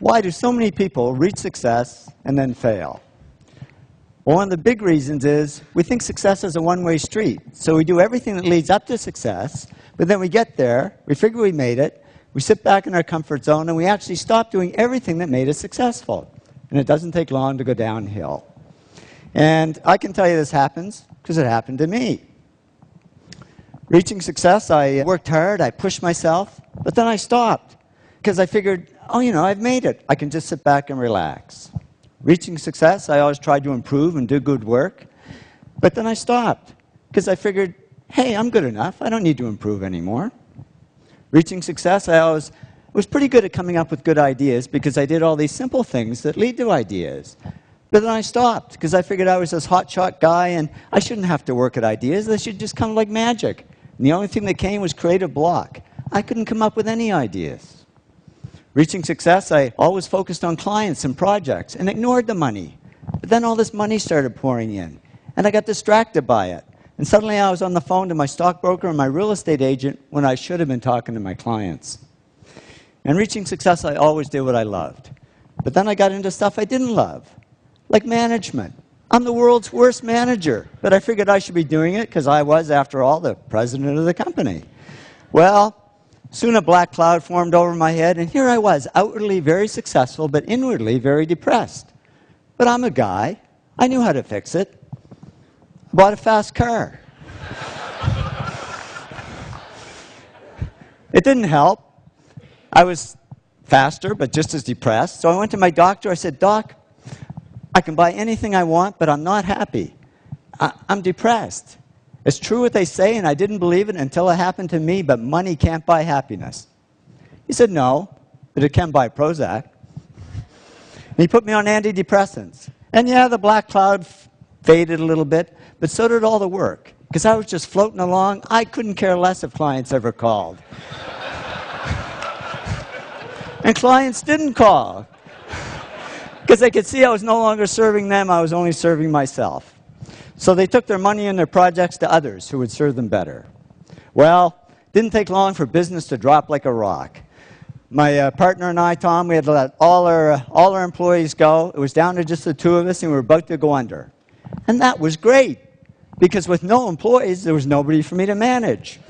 Why do so many people reach success and then fail? Well, one of the big reasons is we think success is a one-way street. So we do everything that leads up to success, but then we get there, we figure we made it, we sit back in our comfort zone, and we actually stop doing everything that made us successful. And it doesn't take long to go downhill. And I can tell you this happens because it happened to me. Reaching success, I worked hard, I pushed myself, but then I stopped because I figured, oh, you know, I've made it. I can just sit back and relax. Reaching success, I always tried to improve and do good work, but then I stopped because I figured, hey, I'm good enough. I don't need to improve anymore. Reaching success, I was pretty good at coming up with good ideas because I did all these simple things that lead to ideas. But then I stopped because I figured I was this hotshot guy and I shouldn't have to work at ideas. They should just come like magic. And the only thing that came was creative block. I couldn't come up with any ideas. Reaching success, I always focused on clients and projects and ignored the money. But then all this money started pouring in, and I got distracted by it. And suddenly I was on the phone to my stockbroker and my real estate agent when I should have been talking to my clients. And reaching success, I always did what I loved. But then I got into stuff I didn't love, like management. I'm the world's worst manager, but I figured I should be doing it because I was, after all, the president of the company. Well, soon a black cloud formed over my head, and here I was, outwardly very successful, but inwardly very depressed. But I'm a guy. I knew how to fix it. I bought a fast car. It didn't help. I was faster, but just as depressed. So I went to my doctor. I said, Doc, I can buy anything I want, but I'm not happy. I'm depressed. It's true what they say, and I didn't believe it until it happened to me, but money can't buy happiness. He said, no, but it can buy Prozac. And he put me on antidepressants. And yeah, the black cloud faded a little bit, but so did all the work. Because I was just floating along. I couldn't care less if clients ever called. And clients didn't call. Because they could see I was no longer serving them, I was only serving myself. So they took their money and their projects to others who would serve them better. Well, it didn't take long for business to drop like a rock. My partner and I, Tom, we had to let all our employees go. It was down to just the two of us, and we were about to go under. And that was great, because with no employees, there was nobody for me to manage.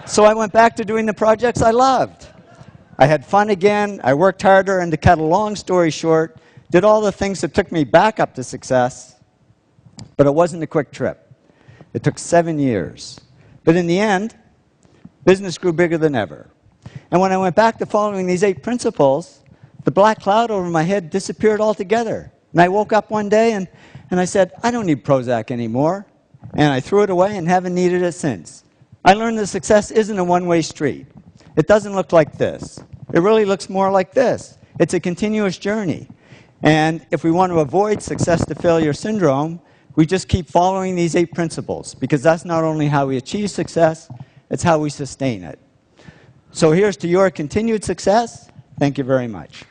So I went back to doing the projects I loved. I had fun again, I worked harder, and to cut a long story short, did all the things that took me back up to success. But it wasn't a quick trip. It took 7 years. But in the end, business grew bigger than ever. And when I went back to following these 8 principles, the black cloud over my head disappeared altogether. And I woke up one day and I said, I don't need Prozac anymore. And I threw it away and haven't needed it since. I learned that success isn't a one-way street. It doesn't look like this. It really looks more like this. It's a continuous journey. And if we want to avoid success to failure syndrome, we just keep following these 8 principles, because that's not only how we achieve success, it's how we sustain it. So here's to your continued success. Thank you very much.